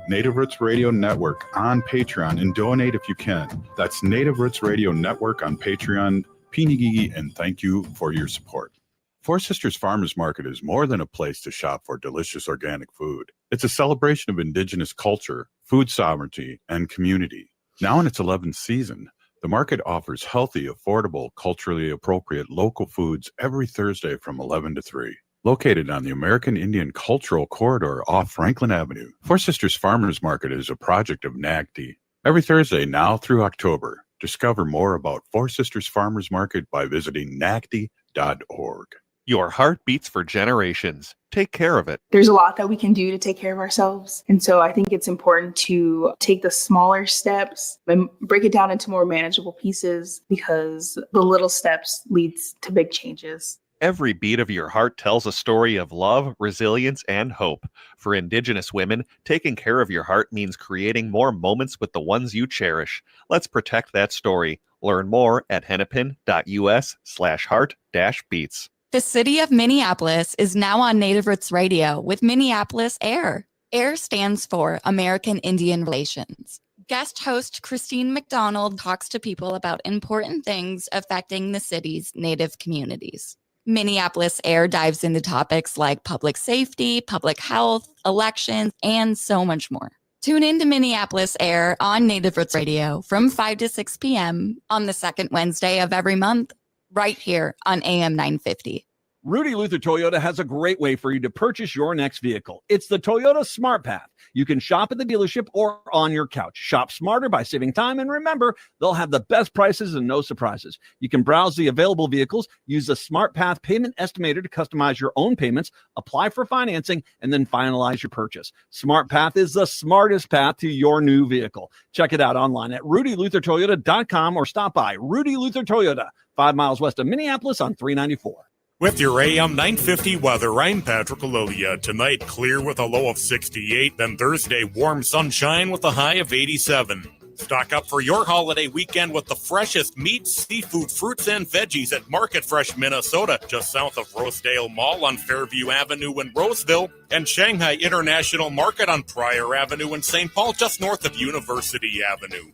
Native Roots Radio Network on Patreon and donate if you can. That's Native Roots Radio Network on Patreon. Pinigigi, and thank you for your support. Four Sisters Farmers Market is more than a place to shop for delicious organic food. It's a celebration of Indigenous culture, food sovereignty, and community. Now in its 11th season, the market offers healthy, affordable, culturally appropriate local foods every Thursday from 11 to 3. Located on the American Indian Cultural Corridor off Franklin Avenue, Four Sisters Farmers Market is a project of NAGD. Every Thursday now through October, discover more about Four Sisters Farmers Market by visiting nagd.org. Your heart beats for generations. Take care of it. There's a lot that we can do to take care of ourselves. And so I think it's important to take the smaller steps and break it down into more manageable pieces, because the little steps leads to big changes. Every beat of your heart tells a story of love, resilience, and hope. For Indigenous women, taking care of your heart means creating more moments with the ones you cherish. Let's protect that story. Learn more at hennepin.us/heart-beats. The city of Minneapolis is now on Native Roots Radio with Minneapolis AIR. AIR stands for American Indian Relations. Guest host Christine McDonald talks to people about important things affecting the city's Native communities. Minneapolis AIR dives into topics like public safety, public health, elections, and so much more. Tune in to Minneapolis AIR on Native Roots Radio from 5 to 6 p.m. on the second Wednesday of every month, right here on AM 950. Rudy Luther Toyota has a great way for you to purchase your next vehicle. It's the Toyota Smart Path. You can shop at the dealership or on your couch. Shop smarter by saving time, and remember, they'll have the best prices and no surprises. You can browse the available vehicles, use the Smart Path payment estimator to customize your own payments, apply for financing, and then finalize your purchase. Smart Path is the smartest path to your new vehicle. Check it out online at rudyluthertoyota.com or stop by Rudy Luther Toyota, 5 miles west of Minneapolis on 394. With your AM 950 weather, I'm Patrick Alilia. Tonight, clear with a low of 68. Then Thursday, warm sunshine with a high of 87. Stock up for your holiday weekend with the freshest meat, seafood, fruits, and veggies at Market Fresh, Minnesota, just south of Rosedale Mall on Fairview Avenue in Roseville, and Shanghai International Market on Pryor Avenue in St. Paul, just north of University Avenue.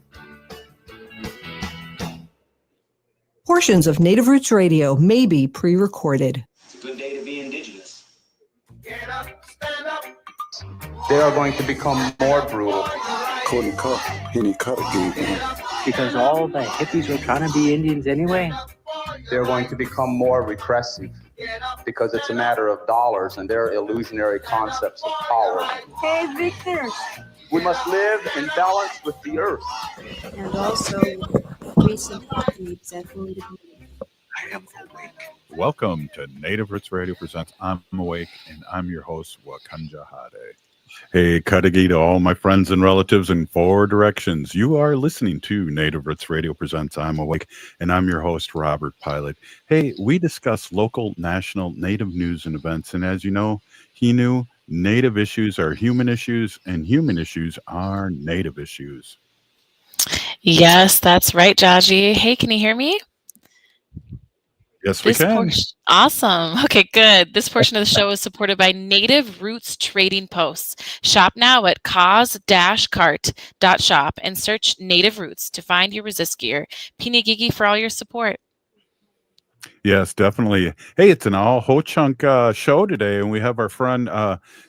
Portions of Native Roots Radio may be pre-recorded. It's a good day to be Indigenous. Get up, stand up. They are going to become more brutal. Couldn't cut any cut again. Because all the hippies were trying to be Indians anyway. They're going to become more repressive because it's a matter of dollars and their illusionary concepts of power. Hey, Victor. We must live in balance with the earth. And also recent needs that going to be. I am awake. Welcome to Native Roots Radio presents I'm Awake, and I'm your host, Wakanja Hade. Hey, Kadagi to all my friends and relatives in four directions. You are listening to Native Roots Radio presents I'm Awake, and I'm your host, Robert Pilot. Hey, we discuss local, national, Native news and events, and as you know, Native issues are human issues, and human issues are Native issues. Yes, that's right, Jaji. Hey, can you hear me? Yes, we can. Awesome. Okay, good. This portion of the show is supported by Native Roots Trading Posts. Shop now at cause-cart.shop and search Native Roots to find your resist gear. Pinigigi for all your support. Yes, definitely. Hey, it's an all Ho-Chunk show today, and we have our friend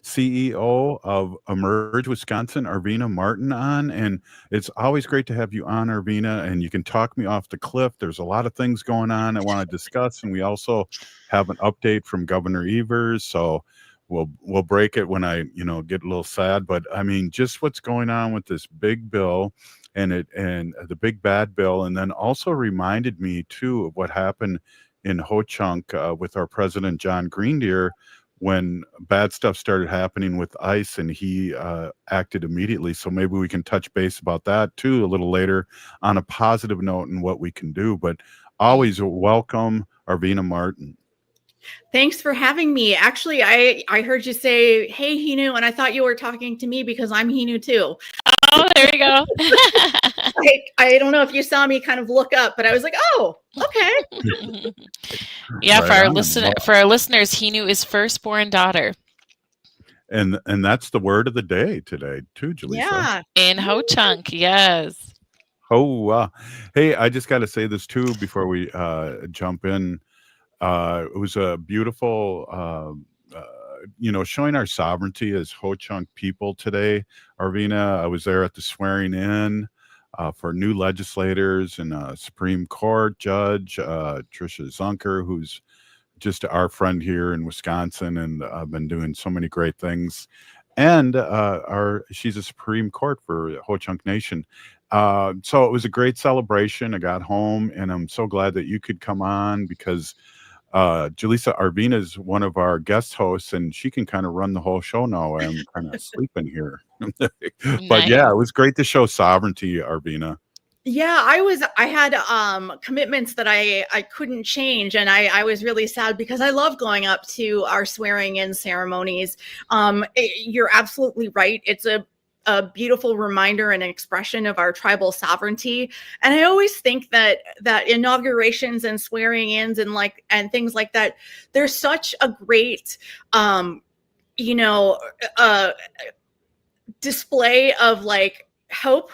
CEO of Emerge Wisconsin, Arvina Martin, on, and it's always great to have you on, Arvina, and you can talk me off the cliff. There's a lot of things going on I want to discuss, and we also have an update from Governor Evers, so we'll break it when I get a little sad, but I mean, just what's going on with this big bill and the big bad bill, and then also reminded me too of what happened in Ho-Chunk with our president John Greendeer when bad stuff started happening with ICE, and he acted immediately. So maybe we can touch base about that too a little later on a positive note and what we can do. But always welcome, Arvina Martin. Thanks for having me. Actually, I heard you say, hey, Hinu, and I thought you were talking to me because I'm Hinu too. Oh, there you go. I don't know if you saw me kind of look up, but I was like, oh, okay. Yeah, right, for our listeners, Hinu is firstborn daughter. and that's the word of the day today too, Jalisa. Yeah. In Ho Chunk, yes. Oh, hey, I just got to say this too before we jump in. It was a beautiful, showing our sovereignty as Ho Chunk people today. Arvina, I was there at the swearing in for new legislators and Supreme Court Judge Tricia Zunker, who's just our friend here in Wisconsin and been doing so many great things. And she's a Supreme Court for Ho Chunk Nation. So it was a great celebration. I got home, and I'm so glad that you could come on because Jalisa Arvina is one of our guest hosts, and she can kind of run the whole show now. I'm kind of sleeping here. But yeah, it was great to show sovereignty, Arvina. Yeah, I had commitments that I couldn't change, and I was really sad because I love going up to our swearing in ceremonies. You're absolutely right. It's a beautiful reminder and an expression of our tribal sovereignty. And I always think that inaugurations and swearing ins and things like that, there's such a great display of like hope,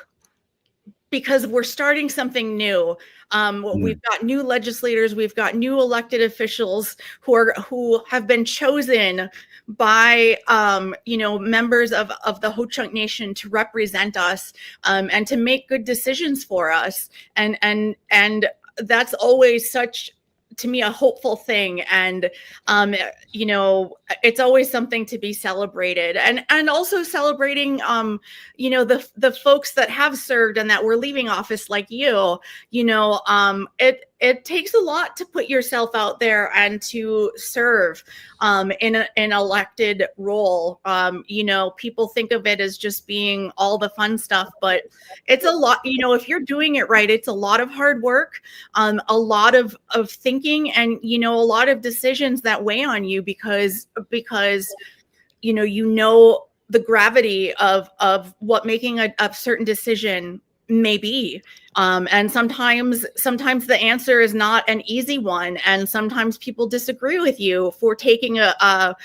because we're starting something new. We've got new legislators, we've got new elected officials who have been chosen by members of the Ho Chunk Nation to represent us and to make good decisions for us. And that's always such, to me, a hopeful thing. And it's always something to be celebrated, and also celebrating the folks that have served and that were leaving office, like it takes a lot to put yourself out there and to serve in an elected role. People think of it as just being all the fun stuff, but it's a lot. If you're doing it right, it's a lot of hard work, a lot of thinking, and a lot of decisions that weigh on you because the gravity of what making a certain decision may be. And sometimes the answer is not an easy one, and sometimes people disagree with you for taking a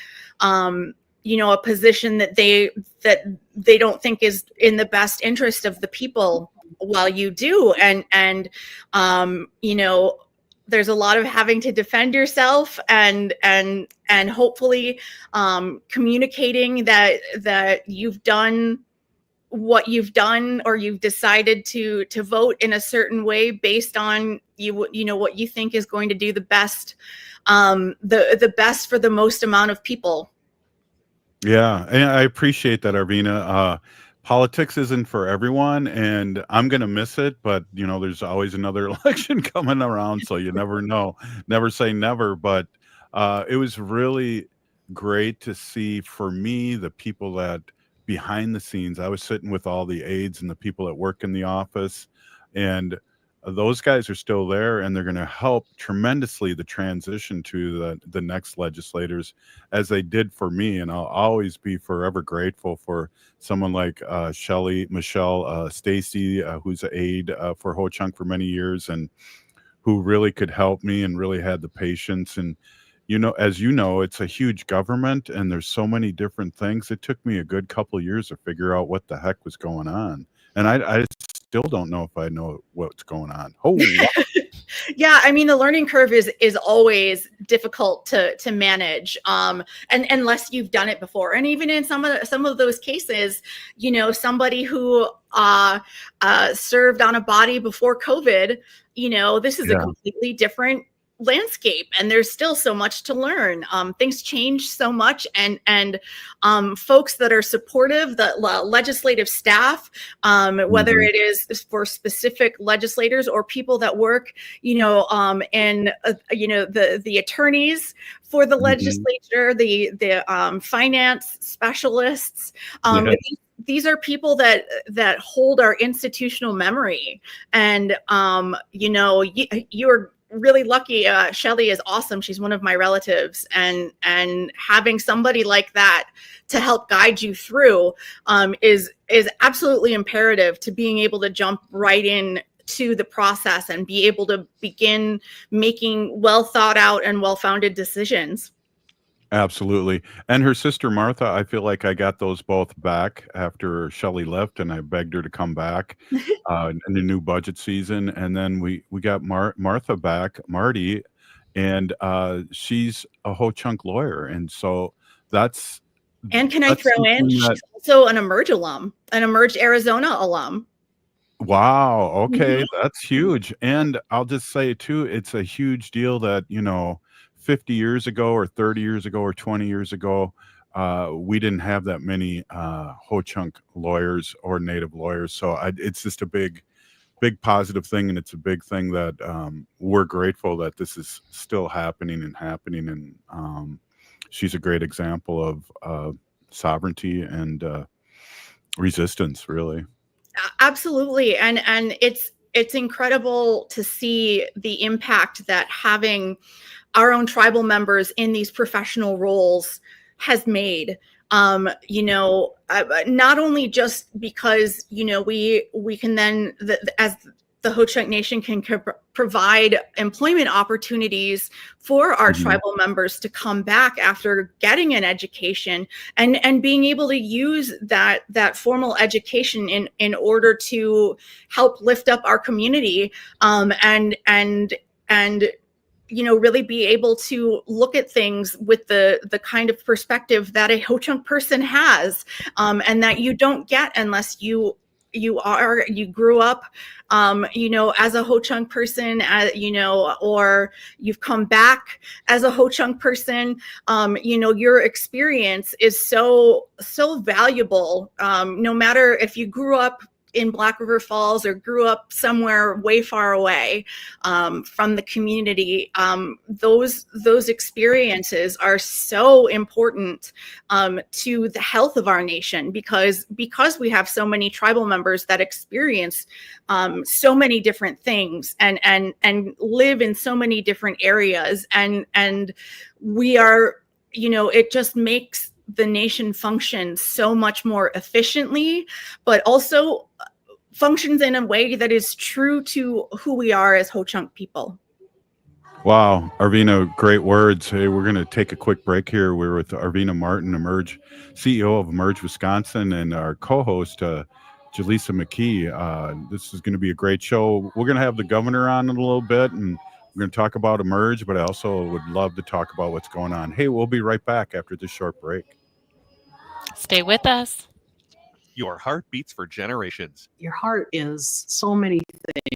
position that they don't think is in the best interest of the people, while you do. And there's a lot of having to defend yourself and hopefully communicating that you've done what you've done, or you've decided to vote in a certain way based on what you think is going to do the best for the most amount of people. Yeah, and I appreciate that, Arvina. Politics isn't for everyone, and I'm going to miss it, but there's always another election coming around, so you never know. Never say never, but it was really great to see, for me, the people that behind the scenes. I was sitting with all the aides and the people that work in the office, and those guys are still there, and they're going to help tremendously the transition to the next legislators, as they did for me. And I'll always be forever grateful for someone like Michelle Stacy, who's an aide for Ho Chunk for many years, and who really could help me and really had the patience. And as it's a huge government, and there's so many different things. It took me a good couple of years to figure out what the heck was going on, and I still don't know if I know what's going on. Oh, wow. Yeah, I mean, the learning curve is always difficult to manage, and unless you've done it before. And even in some of those cases, somebody who served on a body before COVID, this is a completely different landscape, and there's still so much to learn. Things change so much, and folks that are supportive, the legislative staff, whether it is for specific legislators or people that work, and the attorneys for the legislature, the finance specialists. These are people that hold our institutional memory, and you're really lucky. Shelly is awesome. She's one of my relatives, and having somebody like that to help guide you through is absolutely imperative to being able to jump right in to the process and be able to begin making well thought out and well-founded decisions. Absolutely. And her sister Martha, I feel like I got those both back after Shelley left, and I begged her to come back in the new budget season. And then we got Martha back, Marty, and she's a Ho Chunk lawyer, and so that's And can I that's throw in, something that. she's also an Emerge alum, an Emerge Arizona alum. Wow. Okay, Mhm. that's huge. And I'll just say too, it's a huge deal that 50 years ago, or 30 years ago, or 20 years ago, we didn't have that many Ho Chunk lawyers or Native lawyers. So it's just a big positive thing, and it's a big thing that we're grateful that this is still happening. And she's a great example of sovereignty and resistance, really. Absolutely. And it's incredible to see the impact that having our own tribal members in these professional roles has made. Not only just because we can then as the Ho Chunk Nation can provide employment opportunities for our tribal members to come back after getting an education and being able to use that formal education in order to help lift up our community, and really be able to look at things with the kind of perspective that a Ho Chunk person has, and that you don't get unless you grew up, as a Ho Chunk person, or you've come back as a Ho Chunk person. Your experience is so valuable. No matter if you grew up in Black River Falls or grew up somewhere way far away from the community, those experiences are so important to the health of our nation, because we have so many tribal members that experience so many different things and live in so many different areas, and we are, it just makes the nation function so much more efficiently, but also functions in a way that is true to who we are as Ho Chunk people. Wow, Arvina, great words. Hey, we're going to take a quick break here. We're with Arvina Martin, CEO of Emerge Wisconsin, and our co-host, Jalisa Mckee. This is going to be a great show. We're going to have the governor on in a little bit, and we're going to talk about Emerge, but I also would love to talk about what's going on. Hey, we'll be right back after this short break. Stay with us. Your heart beats for generations. Your heart is so many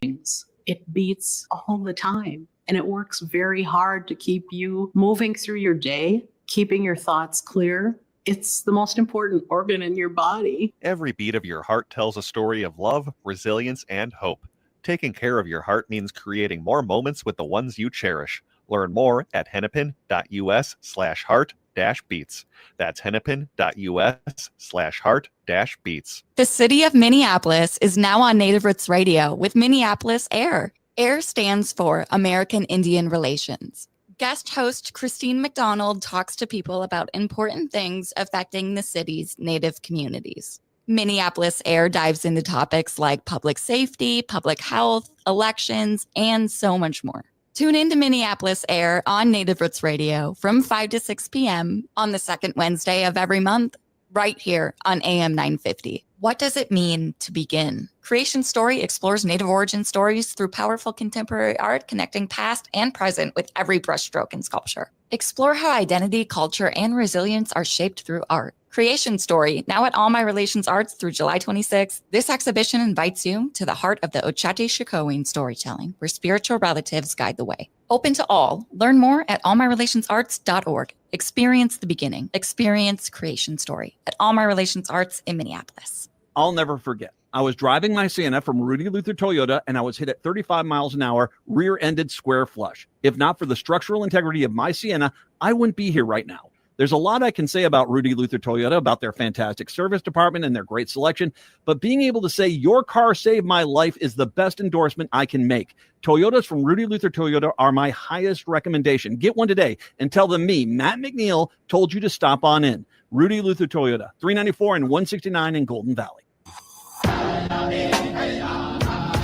things. It beats all the time, and it works very hard to keep you moving through your day, keeping your thoughts clear. It's the most important organ in your body. Every beat of your heart tells a story of love, resilience, and hope. Taking care of your heart means creating more moments with the ones you cherish. Learn more at hennepin.us/heart-beats. That's hennepin.us/heart-beats. The city of Minneapolis is now on Native Roots Radio with Minneapolis AIR. AIR stands for American Indian Relations. Guest host Christine McDonald talks to people about important things affecting the city's Native communities. Minneapolis AIR dives into topics like public safety, public health, elections, and so much more. Tune in to Minneapolis AIR on Native Roots Radio from 5 to 6 p.m. on the second Wednesday of every month, right here on AM 950. What does it mean to begin? Creation Story explores Native origin stories through powerful contemporary art, connecting past and present with every brushstroke in sculpture. Explore how identity, culture, and resilience are shaped through art. Creation Story, now at All My Relations Arts through July 26th. This exhibition invites you to the heart of the Ochate-Shikowin storytelling, where spiritual relatives guide the way. Open to all. Learn more at allmyrelationsarts.org. Experience the beginning. Experience Creation Story at All My Relations Arts in Minneapolis. I'll never forget. I was driving my Sienna from Rudy Luther Toyota, and I was hit at 35 miles an hour, rear-ended square flush. If not for the structural integrity of my Sienna, I wouldn't be here right now. There's a lot I can say about Rudy Luther Toyota, about their fantastic service department and their great selection, but being able to say your car saved my life is the best endorsement I can make. Toyotas from Rudy Luther Toyota are my highest recommendation. Get one today and tell them me, Matt McNeil, told you to stop on in. Rudy Luther Toyota, 394 and 169 in Golden Valley.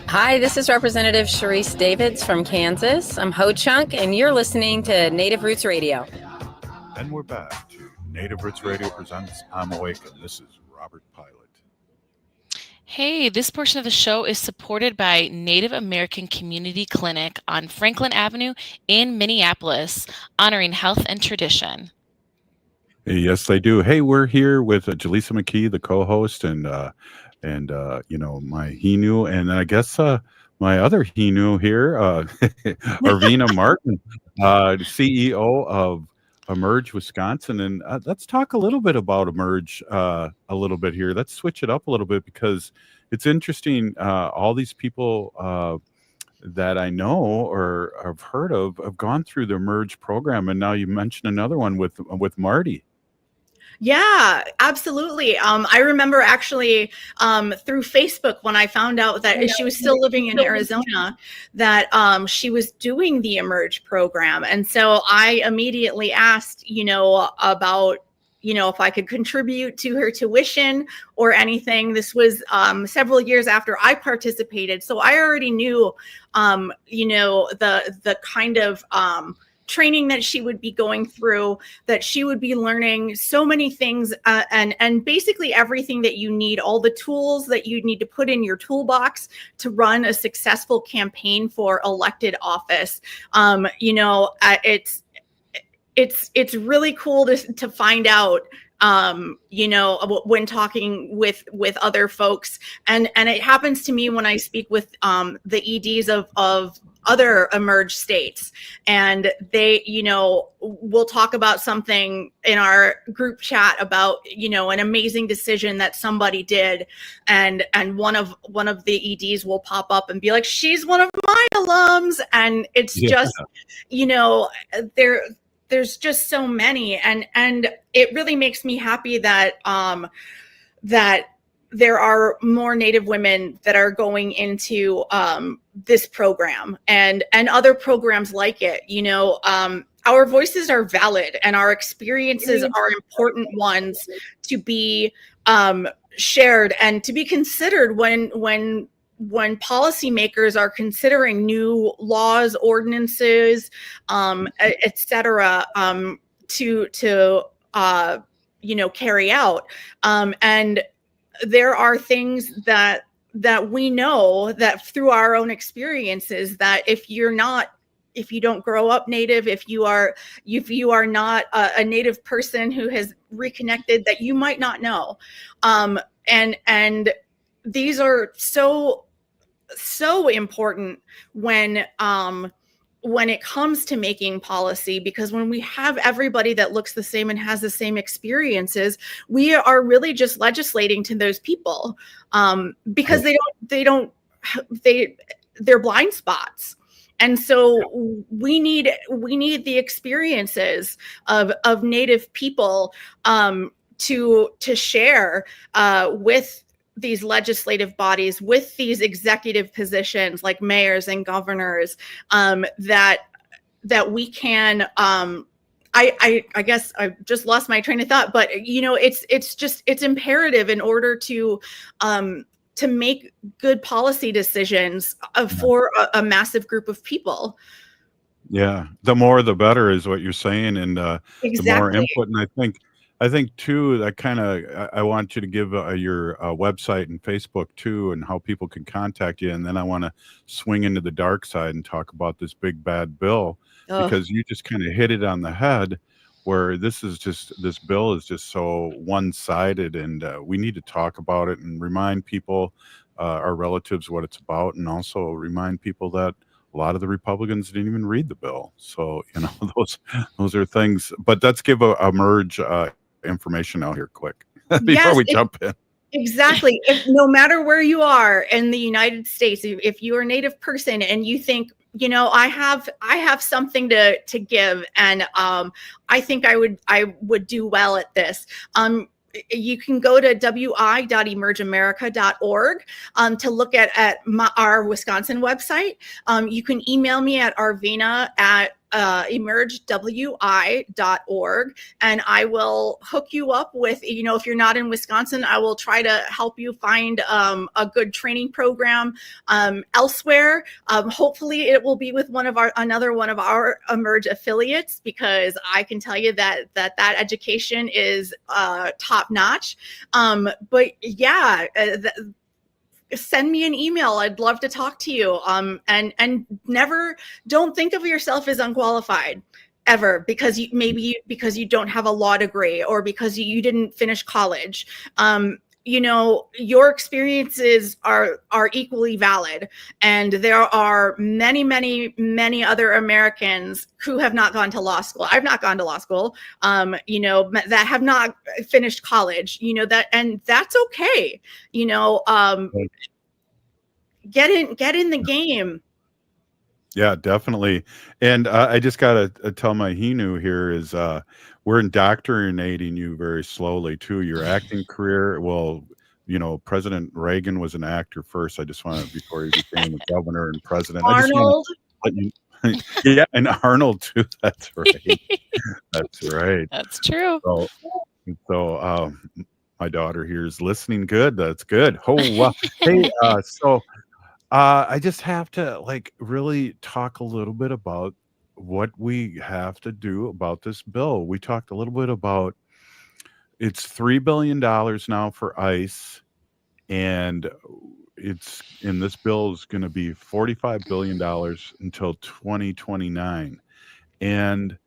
Hi, this is Representative Sharice Davids from Kansas. I'm Ho Chunk, and you're listening to Native Roots Radio. And we're back to Native Roots Radio presents I'm Awakened. This is Robert Pilot. Hey, this portion of the show is supported by Native American Community Clinic on Franklin Avenue in Minneapolis, honoring health and tradition. Yes, they do. Hey, we're here with Jalisa Mckee, the co-host, and you know, my Hinu, and I guess my other Hinu here, Arvina Martin, CEO of Emerge Wisconsin. And let's talk a little bit about Emerge a little bit here. Let's switch it up a little bit because it's interesting. All these people that I know or have heard of have gone through the Emerge program, and now you mentioned another one with Marty. Yeah, absolutely. I remember actually through Facebook when I found out that she was still living in Arizona, that she was doing the Emerge program. And so I immediately asked, about, if I could contribute to her tuition or anything. This was several years after I participated. So I already knew, the kind of training that she would be going through, that she would be learning so many things, and basically everything that you need, all the tools that you need to put in your toolbox to run a successful campaign for elected office. It's really cool to find out, when talking with other folks, and it happens to me when I speak with the EDs of other Emerge states, and they, we'll talk about something in our group chat about, an amazing decision that somebody did, and one of the EDs will pop up and be like, she's one of my alums, and it's just, there's just so many, and it really makes me happy that that there are more Native women that are going into this program and other programs like it. Our voices are valid, and our experiences are important ones to be shared and to be considered when policymakers are considering new laws, ordinances, et cetera, to carry out. And there are things that we know that through our own experiences, that if you don't grow up Native, if you are not a Native person who has reconnected, that you might not know. And these are so important when it comes to making policy, because when we have everybody that looks the same and has the same experiences, we are really just legislating to those people, because they're blind spots. And so we need the experiences of Native people to share with these legislative bodies, with these executive positions like mayors and governors, that we can, I guess I just lost my train of thought, but it's imperative in order to make good policy decisions for a massive group of people. Yeah, the more the better is what you're saying, and Exactly. the more input. And I think too, that kind of, I want you to give your website and Facebook too, and how people can contact you. And then I want to swing into the dark side and talk about this big bad bill, because you just kind of hit it on the head, where this bill is just so one-sided, and we need to talk about it and remind people, our relatives, what it's about, and also remind people that a lot of the Republicans didn't even read the bill. So, those are things. But let's give a Merge information out here quick before we jump in. Exactly. No matter where you are in the United States, if you're a Native person and you think, I have something to give, and I think I would do well at this. You can go to wi.emergeamerica.org to look at our Wisconsin website. You can email me at Arvina at emergewi.org, and I will hook you up with, if you're not in Wisconsin, I will try to help you find a good training program elsewhere. Hopefully it will be with another one of our Emerge affiliates, because I can tell you that education is top notch. But yeah, send me an email. I'd love to talk to you. And never, don't think of yourself as unqualified ever, because because you don't have a law degree, or because you didn't finish college. Your experiences are equally valid, and there are many, many, many other Americans who have not gone to law school. I've not gone to law school, that have not finished college, and that's okay. Get in the game. Yeah, definitely. And I just got to tell my Hinu here is we're indoctrinating you very slowly too. Your acting career, well, President Reagan was an actor first. I just want to, before he became a governor and president. Arnold. I just want to let you, yeah, and Arnold too. That's right. That's right. That's true. So my daughter here is listening. Good. That's good. Oh, hey, I just have to really talk a little bit about what we have to do about this bill. We talked a little bit about it's $3 billion now for ICE, and this bill is going to be $45 billion until 2029. And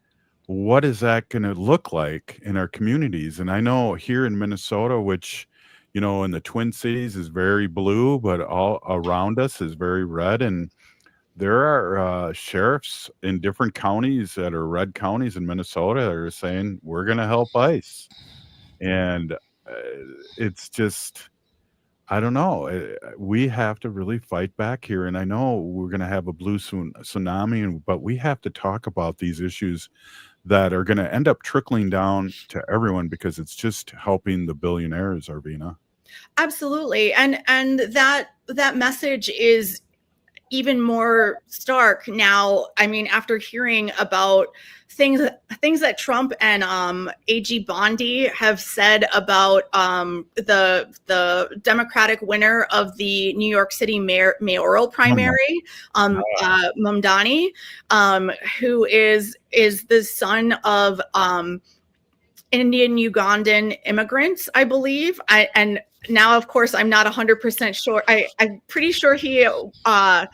what is that going to look like in our communities? And I know here in Minnesota, which in the Twin Cities is very blue, but all around us is very red. And there are sheriffs in different counties that are red counties in Minnesota that are saying, we're going to help ICE. And it's just, I don't know. We have to really fight back here. And I know we're going to have a blue tsunami, but we have to talk about these issues that are going to end up trickling down to everyone, because it's just helping the billionaires, Arvina. Absolutely. And that message is even more stark now. I mean, after hearing about things that Trump and AG Bondi have said about the Democratic winner of the New York City mayoral primary, Mamdani, who is the son of Indian Ugandan immigrants, I believe. And now, of course, I'm not 100% sure. I'm pretty sure he is a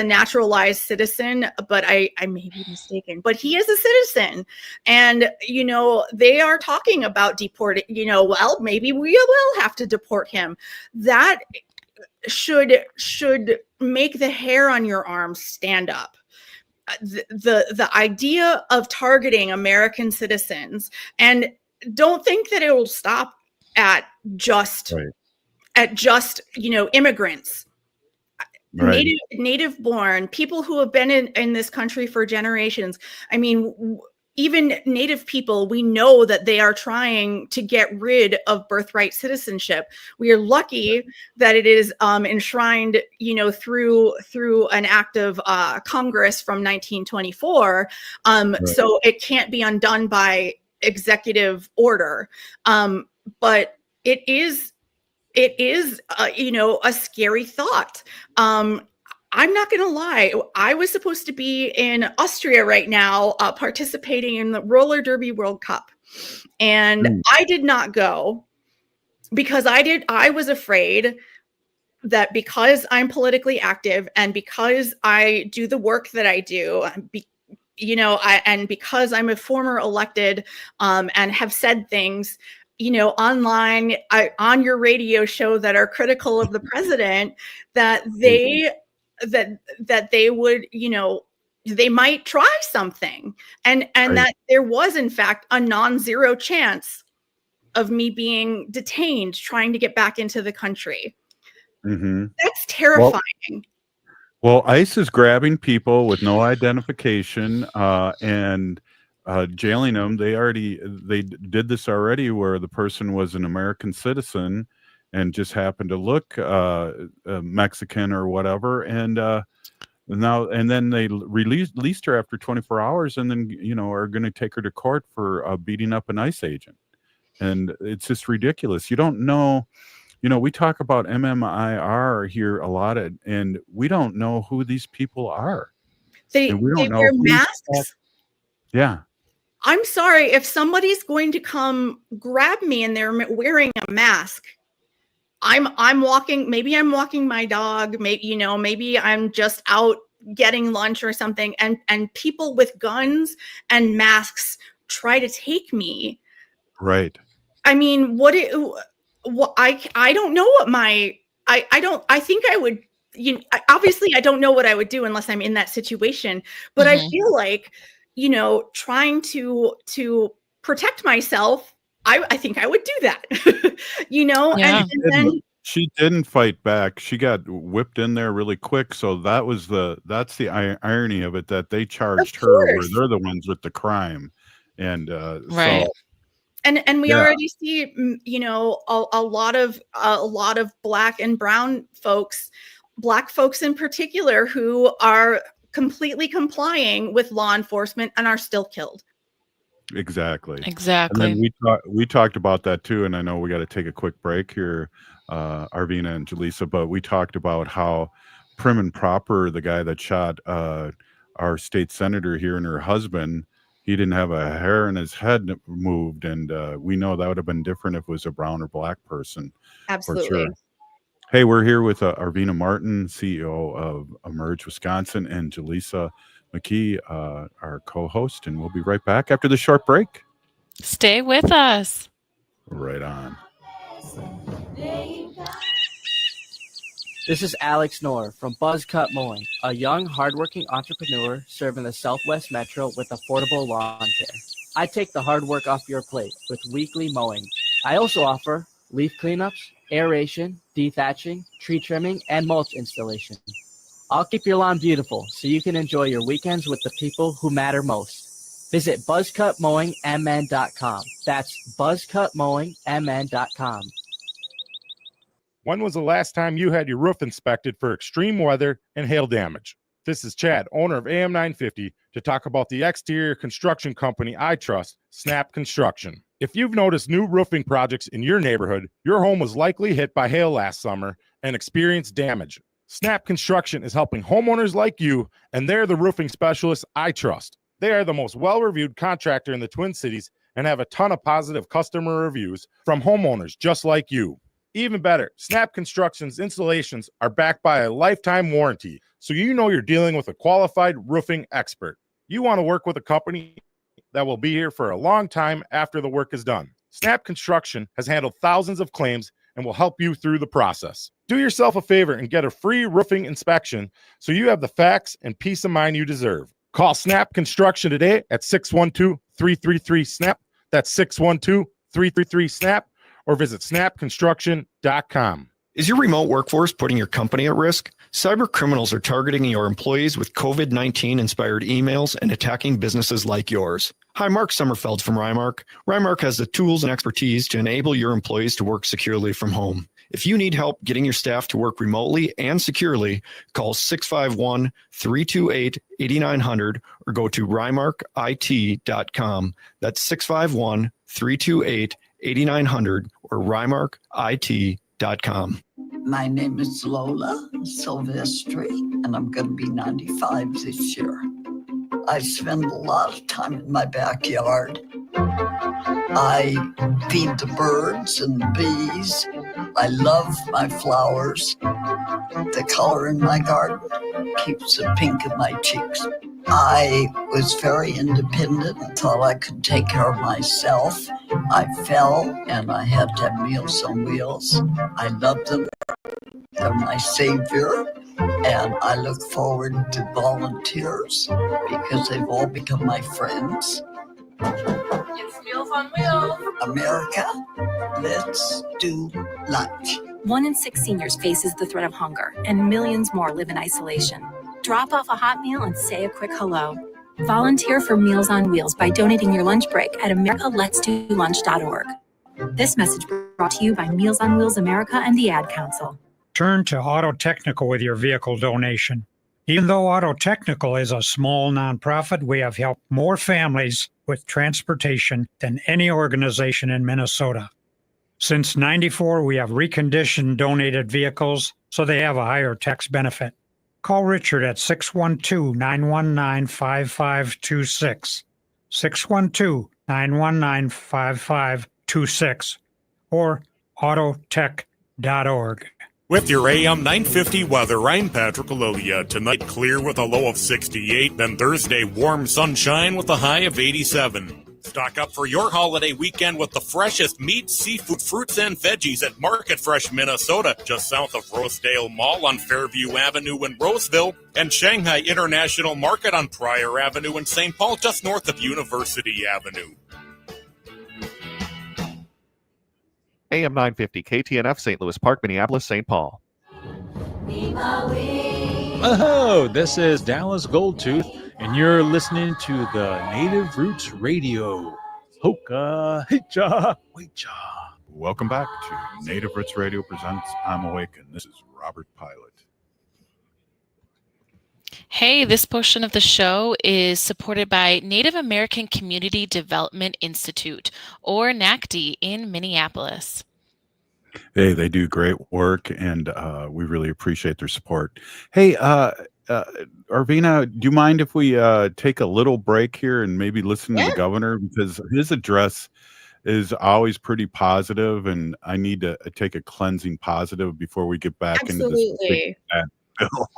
naturalized citizen, but I may be mistaken. But he is a citizen. And, they are talking about deporting, well, maybe we will have to deport him. That should make the hair on your arm stand up. The idea of targeting American citizens, and don't think that it will stop at just immigrants, right. native born people who have been in this country for generations. I mean, even Native people, we know that they are trying to get rid of birthright citizenship. We are lucky that it is enshrined, through an act of Congress from 1924. Right. So it can't be undone by executive order. But it is, a scary thought. I'm not going to lie. I was supposed to be in Austria right now, participating in the Roller Derby World Cup. And I did not go because I was afraid that because I'm politically active and because I do the work that I do, and because I'm a former elected and have said things, online, on your radio show that are critical of the president, that they would, they might try something, and right. that there was in fact a non-zero chance of me being detained trying to get back into the country. Mm-hmm. That's terrifying. Well, ICE is grabbing people with no identification and jailing them. They did this already, where the person was an American citizen and just happened to look Mexican or whatever, and Now and then they released her after 24 hours, and then are going to take her to court for beating up an ICE agent, and it's just ridiculous. You don't know. We talk about MMIR here a lot, and we don't know who these people are, and we They don't know wear who's. masks. Yeah. I'm sorry, if somebody's going to come grab me and they're wearing a mask, I'm walking, maybe I'm walking my dog, maybe I'm just out getting lunch or something, and people with guns and masks try to take me. Right. I mean, I don't know what I think I would, obviously I don't know what I would do unless I'm in that situation, but I feel like, trying to protect myself, I think I would do that, Yeah. and then She didn't fight back. She got whipped in there really quick. So that's the irony of it, that they charged her where course. they're the ones with the crime. And Right. so and we Yeah. already see, a lot of black and brown folks, black folks in particular, who are completely complying with law enforcement and are still killed. Exactly. Exactly. And then we talked about that too, and I know we got to take a quick break here, Arvina and Jalisa, but we talked about how prim and proper the guy that shot our state senator here and her husband, he didn't have a hair in his head moved, and we know that would have been different if it was a brown or black person. Absolutely. For sure. Hey, we're here with Arvina Martin, CEO of Emerge Wisconsin, and Jalisa Mckee, our co-host, and we'll be right back after the short break. Stay with us. Right on. This is Alex Knorr from Buzzcut Mowing, a young, hardworking entrepreneur serving the Southwest Metro with affordable lawn care. I take the hard work off your plate with weekly mowing. I also offer leaf cleanups, aeration, dethatching, tree trimming, and mulch installation. I'll keep your lawn beautiful so you can enjoy your weekends with the people who matter most. Visit buzzcutmowingmn.com. That's buzzcutmowingmn.com. When was the last time you had your roof inspected for extreme weather and hail damage? This is Chad, owner of AM 950, to talk about the exterior construction company I trust, Snap Construction. If you've noticed new roofing projects in your neighborhood, your home was likely hit by hail last summer and experienced damage. Snap Construction is helping homeowners like you, and they're the roofing specialists I trust. They are the most well-reviewed contractor in the Twin Cities and have a ton of positive customer reviews from homeowners just like you. Even better, Snap Construction's installations are backed by a lifetime warranty, so you know you're dealing with a qualified roofing expert. You want to work with a company that will be here for a long time after the work is done. Snap Construction has handled thousands of claims and will help you through the process. Do yourself a favor and get a free roofing inspection so you have the facts and peace of mind you deserve. Call Snap Construction today at 612-333-SNAP. That's 612-333-SNAP, or visit snapconstruction.com. Is your remote workforce putting your company at risk? Cyber criminals are targeting your employees with COVID-19 inspired emails and attacking businesses like yours. Hi, Mark Sommerfeld from Rymark. Rymark has the tools and expertise to enable your employees to work securely from home. If you need help getting your staff to work remotely and securely, call 651-328-8900 or go to rymarkit.com. That's 651-328-8900 or rymarkit.com. My name is Lola Silvestri, and I'm going to be 95 this year. I spend a lot of time in my backyard. I feed the birds and the bees. I love my flowers. The color in my garden keeps the pink in my cheeks. I was very independent and thought I could take care of myself. I fell and I had to have Meals on Wheels. I love them. They're my savior. And I look forward to volunteers because they've all become my friends. It's Meals on Wheels. America, let's do lunch. 1 in 6 seniors faces the threat of hunger, and millions more live in isolation. Drop off a hot meal and say a quick hello. Volunteer for Meals on Wheels by donating your lunch break at americaletsdolunch.org. This message brought to you by Meals on Wheels America and the Ad Council. Turn to Auto Technical with your vehicle donation. Even though Auto Technical is a small nonprofit, we have helped more families with transportation than any organization in Minnesota. Since '94, we have reconditioned donated vehicles so they have a higher tax benefit. Call Richard at 612-919-5526, 612-919-5526, or autotech.org. With your AM 950 weather, I'm Patrick Alilia. Tonight, clear with a low of 68. Then Thursday, warm sunshine with a high of 87. Stock up for your holiday weekend with the freshest meat, seafood, fruits, and veggies at Market Fresh, Minnesota, just south of Rosedale Mall on Fairview Avenue in Roseville, and Shanghai International Market on Pryor Avenue in St. Paul, just north of University Avenue. AM 950 KTNF, St. Louis Park, Minneapolis, St. Paul. Oh, this is Dallas Goldtooth, and you're listening to the Native Roots Radio. Hoka, hicha, wecha. Welcome back to Native Roots Radio presents I'm Awake, and this is Robert Pilot. Hey, this portion of the show is supported by Native American Community Development Institute, or NACD, in Minneapolis. Hey, they do great work, and we really appreciate their support. Hey, Arvina, do you mind if we take a little break here and maybe listen to the governor? Because his address is always pretty positive, and I need to take a cleansing positive before we get back into this big bad bill.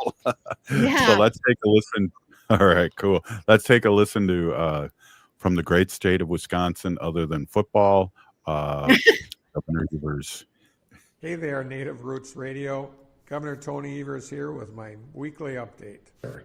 So let's take a listen. All right, cool. Let's take a listen to from the great state of Wisconsin, other than football, Governor Evers. Hey there, Native Roots Radio. Governor Tony Evers here with my weekly update.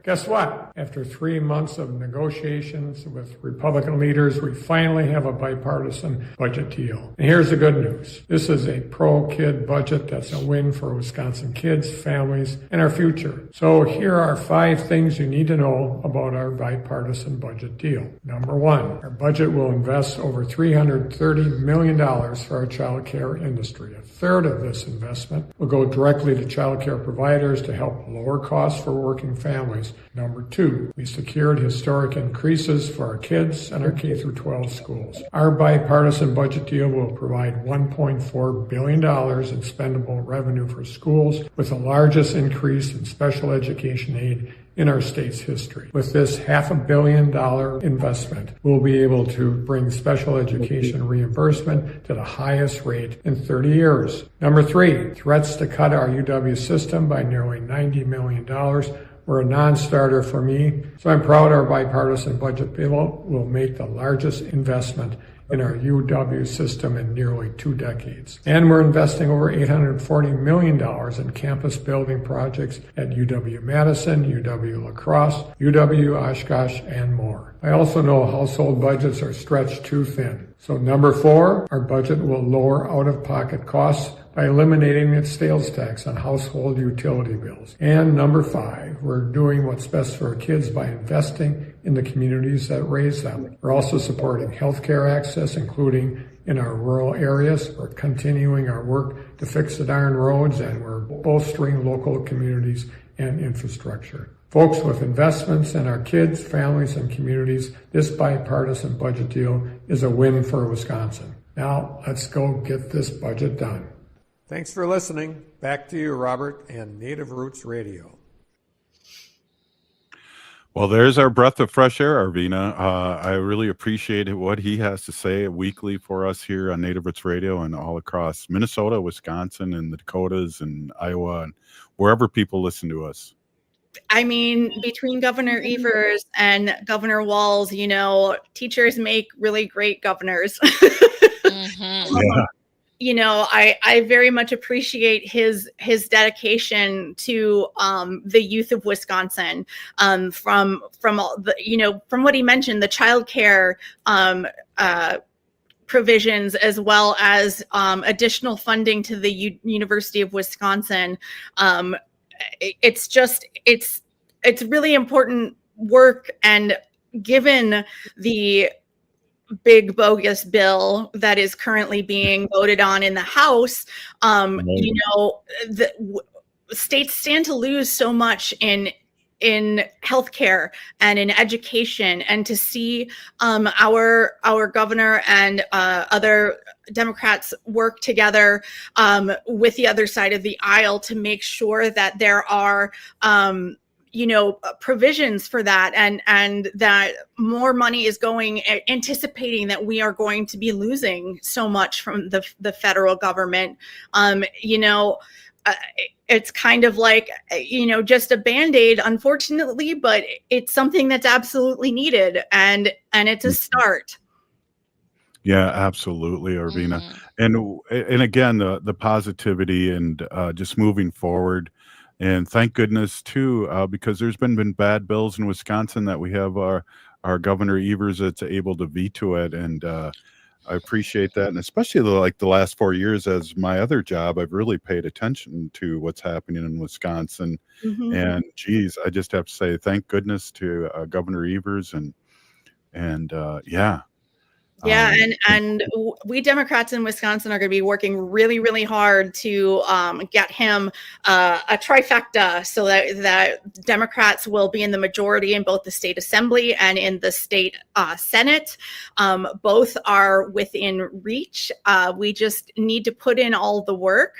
Guess what? After 3 months of negotiations with Republican leaders, we finally have a bipartisan budget deal. And here's the good news. This is a pro-kid budget that's a win for Wisconsin kids, families, and our future. So here are 5 things you need to know about our bipartisan budget deal. Number 1, our budget will invest over $330 million for our child care industry. A third of this investment will go directly to child care providers to help lower costs for working families. Number 2, we secured historic increases for our kids and our K-12 schools. Our bipartisan budget deal will provide $1.4 billion in spendable revenue for schools, with the largest increase in special education aid in our state's history. With this $500 million investment, we'll be able to bring special education reimbursement to the highest rate in 30 years. Number 3, threats to cut our UW system by nearly $90 million were a non-starter for me, so I'm proud our bipartisan budget bill will make the largest investment in our UW system in nearly 2 decades. And we're investing over $840 million in campus building projects at UW-Madison, UW-La Crosse, UW-Oshkosh, and more. I also know household budgets are stretched too thin. So number 4, our budget will lower out-of-pocket costs by eliminating its sales tax on household utility bills. And number 5, we're doing what's best for our kids by investing in the communities that raise them. We're also supporting healthcare access, including in our rural areas. We're continuing our work to fix the darn roads, and we're bolstering local communities and infrastructure. Folks, with investments in our kids, families, and communities, this bipartisan budget deal is a win for Wisconsin. Now, let's go get this budget done. Thanks for listening. Back to you, Robert, and Native Roots Radio. Well, there's our breath of fresh air, Arvina. I really appreciate what he has to say weekly for us here on Native Roots Radio and all across Minnesota, Wisconsin, and the Dakotas and Iowa, and wherever people listen to us. I mean, between Governor Evers and Governor Walz, you know, teachers make really great governors. Yeah. You know, I very much appreciate his dedication to the youth of Wisconsin. From all the, you know, from what he mentioned, the child care provisions, as well as additional funding to the University of Wisconsin. It's really important work, and given the big bogus bill that is currently being voted on in the House, you know, the states stand to lose so much in in healthcare and in education, and to see our governor and other Democrats work together with the other side of the aisle to make sure that there are provisions for that, and that more money is going, anticipating that we are going to be losing so much from the federal government. It's kind of like, just a Band-Aid, unfortunately, but it's something that's absolutely needed, and it's a start. Yeah, absolutely, Arvina. And again, the positivity and just moving forward. And thank goodness too, because there's been bad bills in Wisconsin that we have our Governor Evers that's able to veto it, and I appreciate that. And especially the last 4 years as my other job, I've really paid attention to what's happening in Wisconsin. And geez, I just have to say thank goodness to Governor Evers and yeah. Yeah, and we Democrats in Wisconsin are going to be working really, really hard to get him a trifecta, so that Democrats will be in the majority in both the state assembly and in the state Senate. Both are within reach. We just need to put in all the work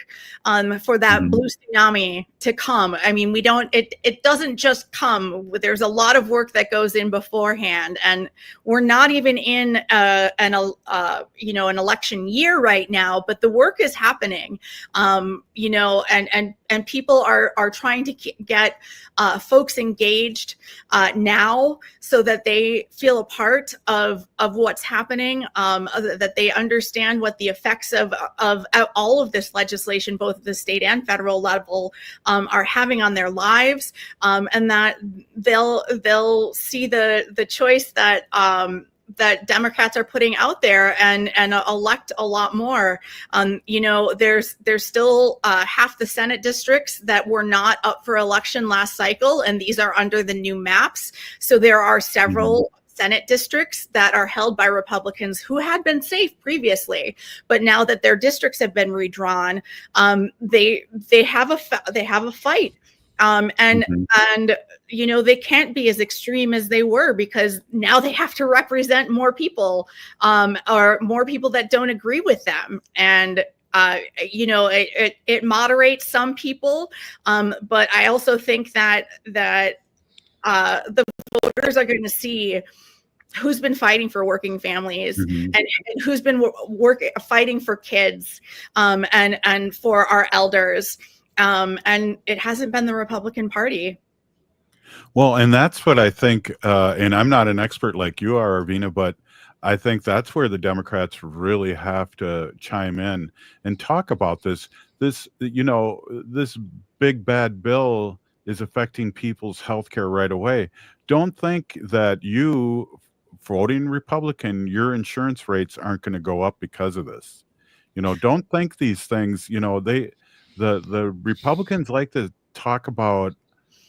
for that blue tsunami to come. I mean, it doesn't just come. There's a lot of work that goes in beforehand, and we're not even in an election year right now, but the work is happening. And people are trying to get folks engaged now, so that they feel a part of what's happening, that they understand what the effects of all of this legislation, both at the state and federal level, are having on their lives, and that they'll see the choice that Democrats are putting out there, and elect a lot more. There's still half the Senate districts that were not up for election last cycle, and these are under the new maps. So there are several Senate districts that are held by Republicans who had been safe previously, but now that their districts have been redrawn, they have a fight. And they can't be as extreme as they were, because now they have to represent more people, or more people that don't agree with them. And it moderates some people, but I also think that the voters are going to see who's been fighting for working families, and who's been fighting for kids, and for our elders. And it hasn't been the Republican Party. Well, and that's what I think, and I'm not an expert like you are, Arvina, but I think that's where the Democrats really have to chime in and talk about this. This big bad bill is affecting people's health care right away. Don't think that you voting Republican, your insurance rates aren't going to go up because of this. Don't think these things, the Republicans like to talk about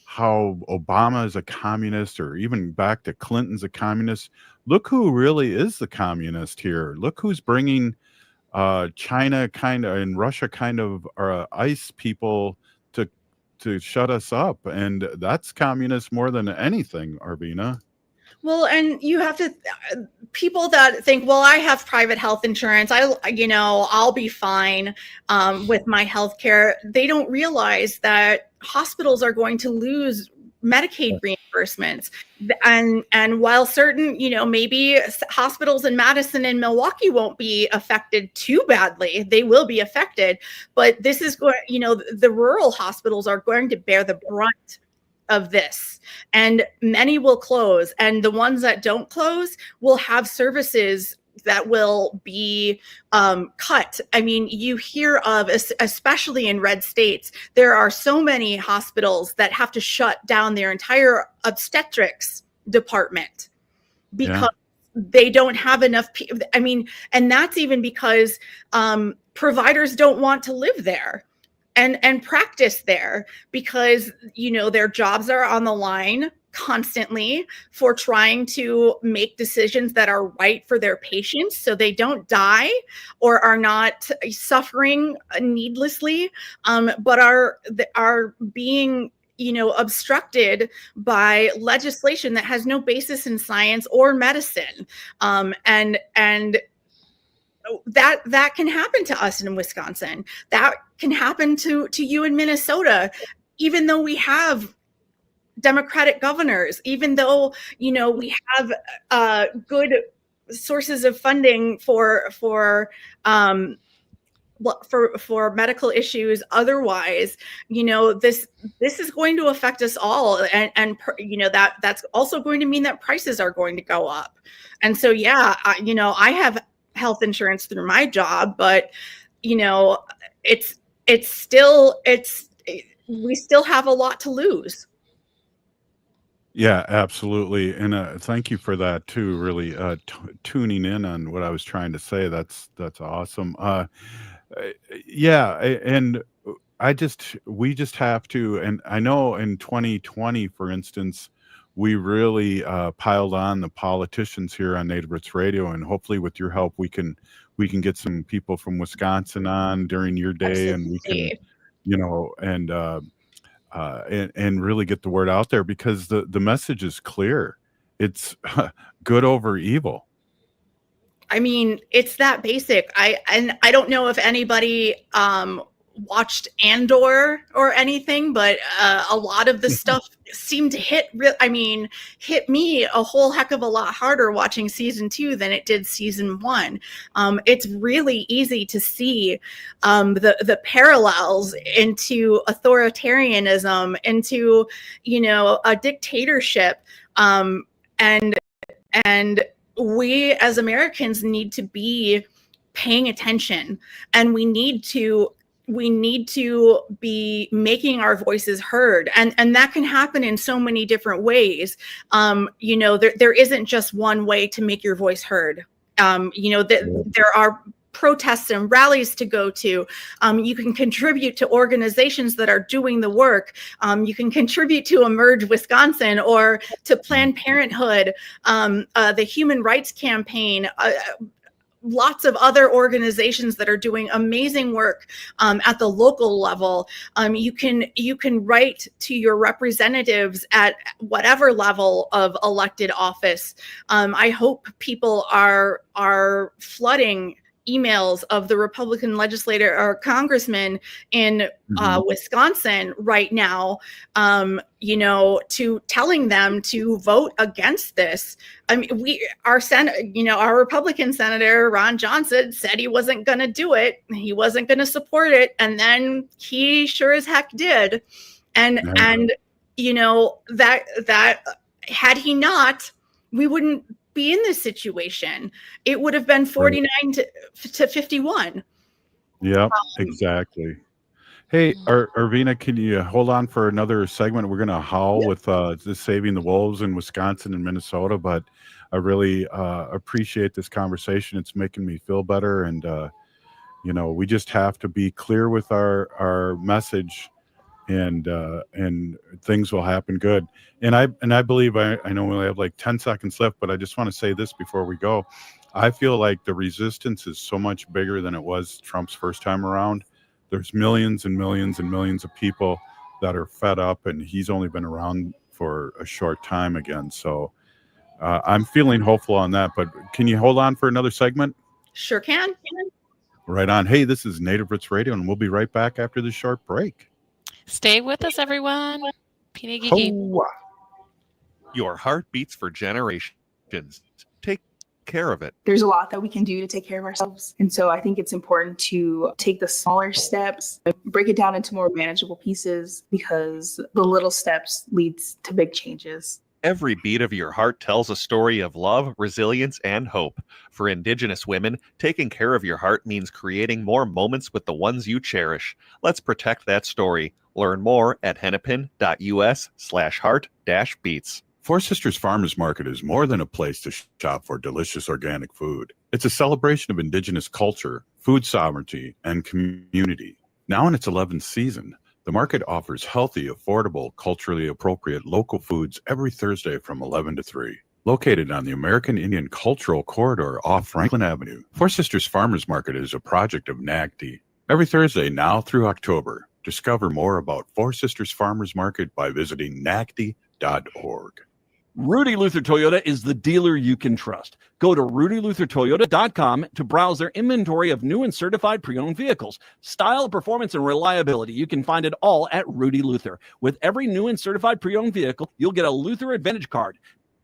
how Obama is a communist, or even back to Clinton's a communist. Look who really is the communist here. Look who's bringing China kind of and Russia kind of ICE people to shut us up. And that's communist more than anything, Arvina. Well, and you have to, people that think, well, I have private health insurance, I'll be fine with my health care. They don't realize that hospitals are going to lose Medicaid reimbursements. And while certain, maybe hospitals in Madison and Milwaukee won't be affected too badly, they will be affected. But this is going, the rural hospitals are going to bear the brunt of this, and many will close, and the ones that don't close will have services that will be cut. I mean, you hear of, especially in red states, there are so many hospitals that have to shut down their entire obstetrics department because they don't have enough people. I mean, and that's even because providers don't want to live there and practice there, because their jobs are on the line constantly for trying to make decisions that are right for their patients, so they don't die or are not suffering needlessly, but are being obstructed by legislation that has no basis in science or medicine. And that can happen to us in Wisconsin. That can happen to you in Minnesota, even though we have Democratic governors, even though we have good sources of funding for medical issues. Otherwise, this is going to affect us all, and that's also going to mean that prices are going to go up. And so, yeah, I have health insurance through my job, but we still have a lot to lose. Yeah, absolutely. And thank you for that too, really tuning in on what I was trying to say. That's awesome. Yeah, and we just have to, and I know in 2020, for instance, we really piled on the politicians here on Native Roots Radio, and hopefully with your help, we can get some people from Wisconsin on during your day, and we can, and really get the word out there, because the message is clear. It's good over evil. I mean, it's that basic. I don't know if anybody watched Andor or anything, but a lot of the stuff seemed to hit me a whole heck of a lot harder watching season 2 than it did season 1. It's really easy to see the parallels into authoritarianism, into a dictatorship, and we as Americans need to be paying attention, and we need to be making our voices heard, and that can happen in so many different ways. There isn't just one way to make your voice heard. There are protests and rallies to go to. You can contribute to organizations that are doing the work. You can contribute to Emerge Wisconsin or to Planned Parenthood, the Human Rights Campaign, lots of other organizations that are doing amazing work at the local level. You can write to your representatives at whatever level of elected office. I hope people are flooding emails of the Republican legislator or congressman in Wisconsin right now, to telling them to vote against this. I mean, our Republican senator, Ron Johnson, said he wasn't going to do it. He wasn't going to support it. And then he sure as heck did. And that had he not, we wouldn't be in this situation. It would have been 49 to 51. Yep, exactly. Hey, Arvina, can you hold on for another segment? We're going to howl with just saving the wolves in Wisconsin and Minnesota, but I really appreciate this conversation. It's making me feel better, and we just have to be clear with our message, and things will happen good. And I believe, I know we only have like 10 seconds left, but I just want to say this before we go. I feel like the resistance is so much bigger than it was Trump's first time around. There's millions and millions and millions of people that are fed up, and he's only been around for a short time again. So I'm feeling hopeful on that, but can you hold on for another segment? Sure can. Right on. Hey, this is Native Roots Radio, and we'll be right back after this short break. Stay with us, everyone. Pinagigi. Your heart beats for generations. Take care of it. There's a lot that we can do to take care of ourselves. And so I think it's important to take the smaller steps, break it down into more manageable pieces, because the little steps leads to big changes. Every beat of your heart tells a story of love, resilience, and hope. For Indigenous women, taking care of your heart means creating more moments with the ones you cherish. Let's protect that story. Learn more at hennepin.us/heart-beats. Four Sisters Farmers Market is more than a place to shop for delicious organic food. It's a celebration of Indigenous culture, food sovereignty, and community. Now in its 11th season, the market offers healthy, affordable, culturally appropriate local foods every Thursday from 11 to 3. Located on the American Indian Cultural Corridor off Franklin Avenue, Four Sisters Farmers Market is a project of NAGD. Every Thursday now through October, Discover more about Four Sisters Farmers Market by visiting NACD.org. Rudy Luther Toyota is the dealer you can trust. Go to rudyluthertoyota.com to browse their inventory of new and certified pre-owned vehicles. Style, performance, and reliability, you can find it all at Rudy Luther. With every new and certified pre-owned vehicle, you'll get a Luther Advantage card.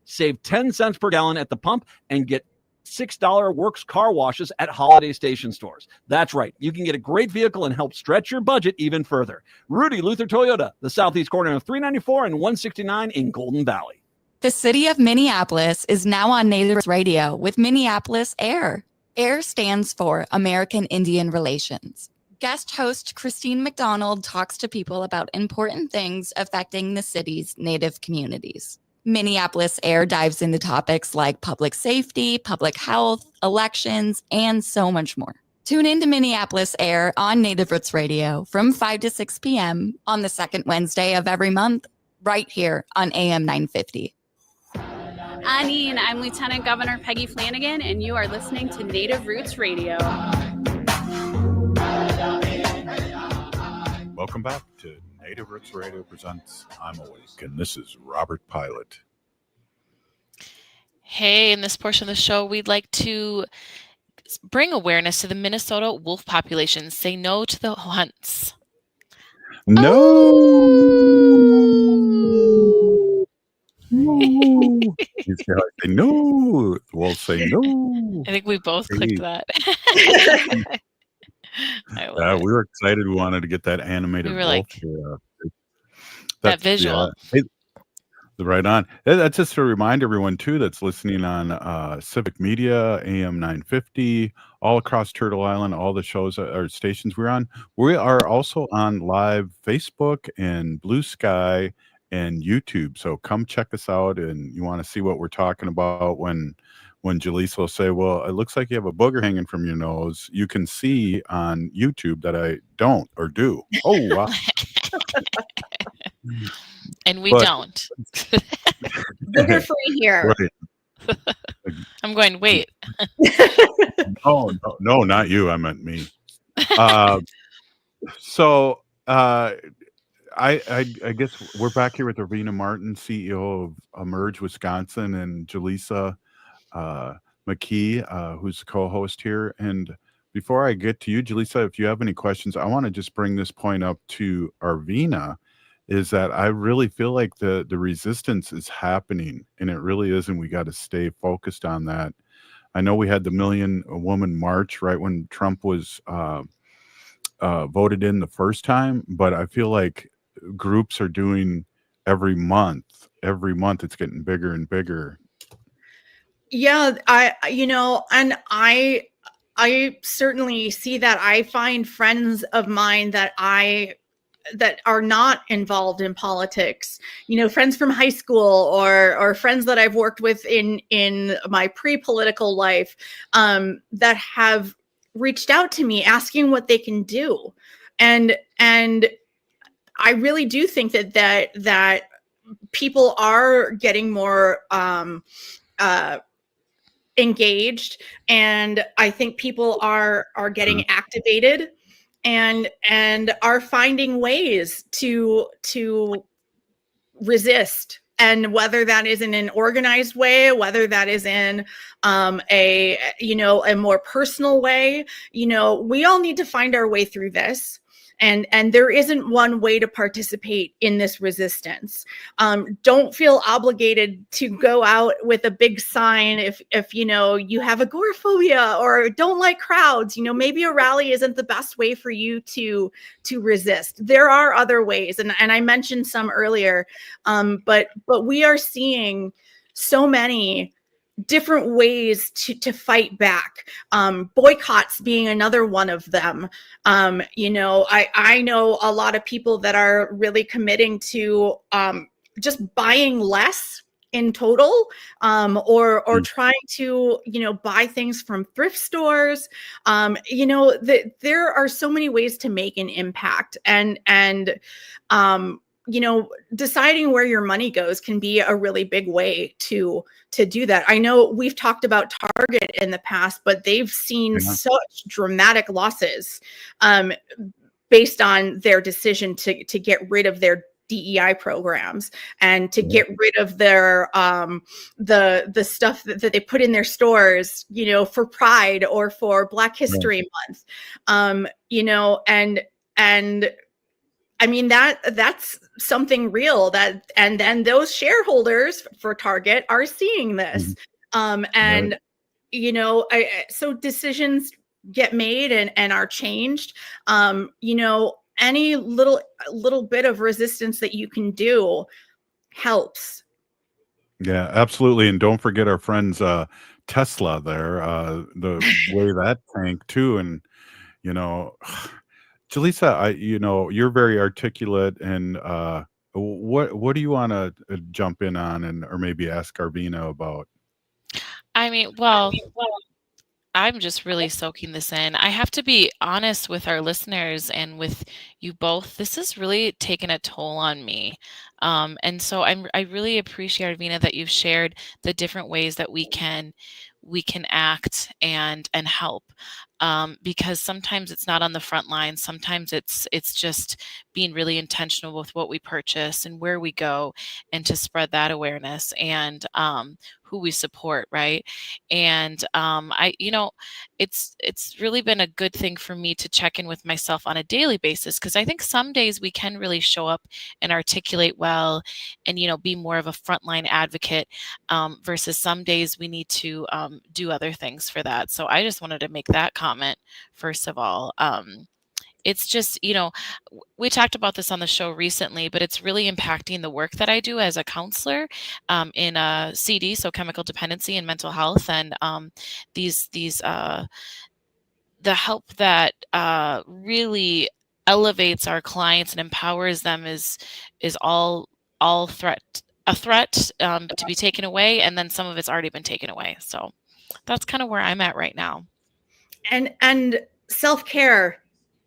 Save 10 cents per gallon at the pump and get $6 Works car washes at holiday station stores. That's right. You can get a great vehicle and help stretch your budget even further. Rudy Luther Toyota, the southeast corner of 394 and 169 in Golden Valley. The city of Minneapolis is now on Native Roots Radio with Minneapolis AIR. AIR stands for American Indian Relations. Guest host Christine McDonald talks to people about important things affecting the city's Native communities. Minneapolis AIR dives into topics like public safety, public health, elections, and so much more. Tune in to Minneapolis AIR on Native Roots Radio from 5 to 6 p.m. on the second Wednesday of every month, right here on AM 950. Anine, I'm Lieutenant Governor Peggy Flanagan, and you are listening to Native Roots Radio. Welcome back to Native Roots Radio presents I'm Awake, and this is Robert Pilot. Hey, in this portion of the show, we'd like to bring awareness to the Minnesota wolf population. Say no to the hunts. No! No! You say no. We'll say no. I think we both clicked that. We were excited. We wanted to get that animated We were wolf. like, that visual. Right on. That's just to remind everyone, too, that's listening on Civic Media, AM 950, all across Turtle Island, all the shows or stations we're on. We are also on live Facebook and Blue Sky and YouTube. So come check us out, and you want to see what we're talking about when Jalisa will say, well, it looks like you have a booger hanging from your nose. You can see on YouTube that I don't or do. Oh, wow. And we don't. Booger free here. Right. I'm going, wait. No, not you. I meant me. I guess we're back here with Arvina Martin, CEO of Emerge Wisconsin, and Jalisa Mckee, who's the co-host here. And before I get to you, Jalisa, if you have any questions, I want to just bring this point up to Arvina, is that I really feel like the resistance is happening, and it really is, and we got to stay focused on that. I know we had the Million Woman March right when Trump was voted in the first time, but I feel like groups are doing every month it's getting bigger and bigger. Yeah, I certainly see that. I find friends of mine that are not involved in politics, friends from high school or friends that I've worked with in my pre-political life, that have reached out to me asking what they can do. And I really do think that people are getting more engaged, and I think people are getting activated and are finding ways to resist. And whether that is in an organized way, whether that is in a more personal way, we all need to find our way through this. And there isn't one way to participate in this resistance. Don't feel obligated to go out with a big sign if you have agoraphobia or don't like crowds. Maybe a rally isn't the best way for you to resist. There are other ways, and I mentioned some earlier, but we are seeing so many different ways to fight back. Boycotts being another one of them. I know a lot of people that are really committing to just buying less in total, or trying to, buy things from thrift stores. There are so many ways to make an impact, and deciding where your money goes can be a really big way to do that. I know we've talked about Target in the past, but they've seen such dramatic losses, based on their decision to get rid of their DEI programs and to get rid of their the stuff that they put in their stores, you know, for Pride or for Black History Month, you know, and I mean that's something real that, and then those shareholders for Target are seeing this, and you know, so decisions get made and are changed. You know, any little bit of resistance that you can do helps. Yeah, absolutely. And don't forget our friends Tesla there, the way that tanked too. And, you know, Jalisa, you know, you're very articulate and what do you want to jump in on and or maybe ask Arvina about? I mean, well, I'm just really soaking this in. I have to be honest with our listeners and with you both. This has really taken a toll on me. And so I really appreciate, Arvina, that you've shared the different ways that we can act and help. Because sometimes it's not on the front line. Sometimes it's just being really intentional with what we purchase and where we go, and to spread that awareness and who we support, right? And you know, it's really been a good thing for me to check in with myself on a daily basis, because I think some days we can really show up and articulate well, and you know, be more of a frontline advocate, versus some days we need to do other things for that. So I just wanted to make that comment first of all. It's just, you know, we talked about this on the show recently, but it's really impacting the work that I do as a counselor in CD, so chemical dependency and mental health, and these the help that really elevates our clients and empowers them is all a threat to be taken away, and then some of it's already been taken away. So that's kind of where I'm at right now. And self-care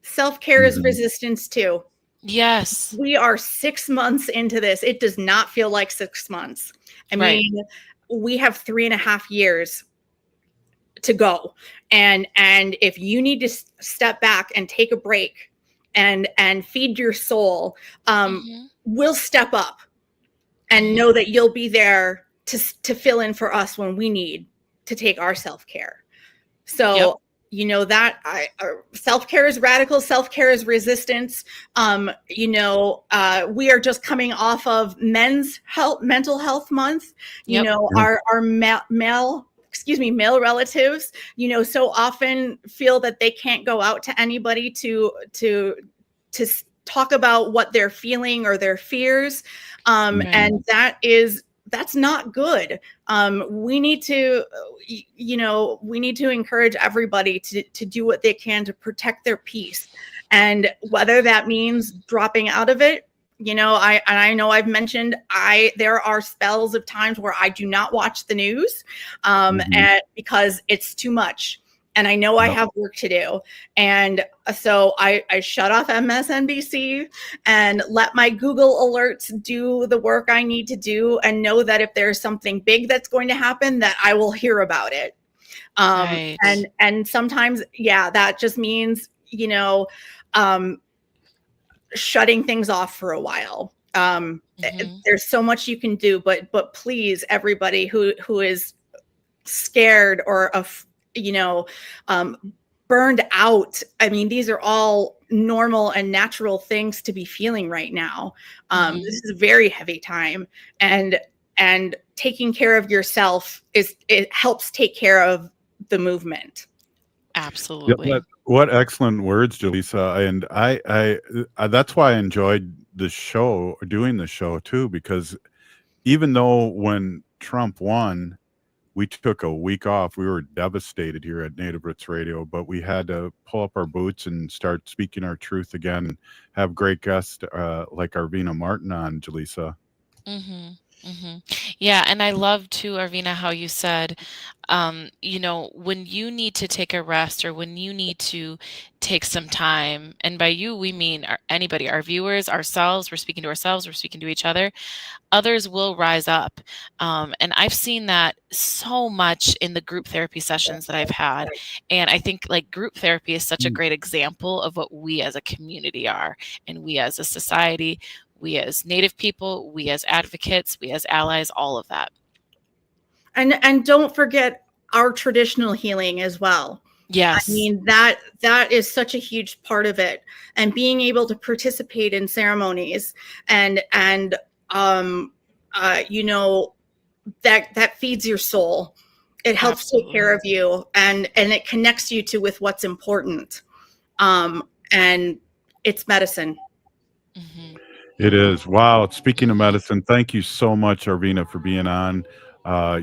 is resistance too. Yes. We are 6 months into this. It does not feel like 6 months. I mean, we have 3.5 years to go. And if you need to step back and take a break and feed your soul, we'll step up and know that you'll be there to fill in for us when we need to take our self-care. So you know that self-care is radical, self-care is resistance. You know, we are just coming off of mental health month. You know, our male relatives, you know, so often feel that they can't go out to anybody to talk about what they're feeling or their fears. And that's not good. We need to, you know, encourage everybody to do what they can to protect their peace. And whether that means dropping out of it, you know, I know I've mentioned, there are spells of times where I do not watch the news and because it's too much. And I know I have work to do. And so I shut off MSNBC and let my Google alerts do the work I need to do, and know that if there's something big that's going to happen, that I will hear about it. And sometimes, that just means, you know, shutting things off for a while. There's so much you can do, but please, everybody who is scared or you know, burned out. I mean, these are all normal and natural things to be feeling right now. This is a very heavy time, and taking care of yourself it helps take care of the movement. Absolutely. Yeah, what excellent words, Jalisa. And I that's why I enjoyed the show, doing the show too, because even though when Trump won, we took a week off. We were devastated here at Native Roots Radio, but we had to pull up our boots and start speaking our truth again, and have great guests like Arvina Martin on, Jalisa. Yeah, and I love too, Arvina, how you said, when you need to take a rest or when you need to take some time, and by you, we mean anybody, our viewers, ourselves, we're speaking to ourselves, we're speaking to each other, others will rise up. And I've seen that so much in the group therapy sessions that I've had. And I think like group therapy is such a great example of what we as a community are, and we as a society, we as Native people, we as advocates, we as allies, all of that. And don't forget our traditional healing as well. Yes. I mean, that is such a huge part of it, and being able to participate in ceremonies and that feeds your soul. It helps take care of you, and it connects you to with what's important. And it's medicine. It is. Wow. Speaking of medicine, thank you so much, Arvina, for being on.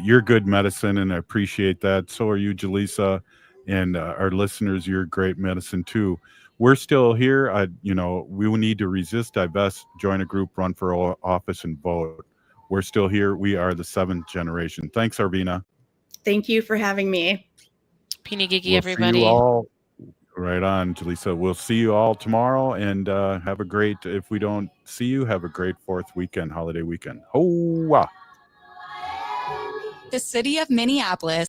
You're good medicine, and I appreciate that. So are you, Jalisa, and our listeners. You're great medicine too. We're still here. We will need to resist, divest, join a group, run for office, and vote. We're still here. We are the seventh generation. Thanks, Arvina. Thank you for having me. Peeny Giggy, We'll everybody. see you all. Right on, Jalisa. We'll see you all tomorrow, and have a great, if we don't see you, have a great 4th weekend, holiday weekend. Hoa! The city of Minneapolis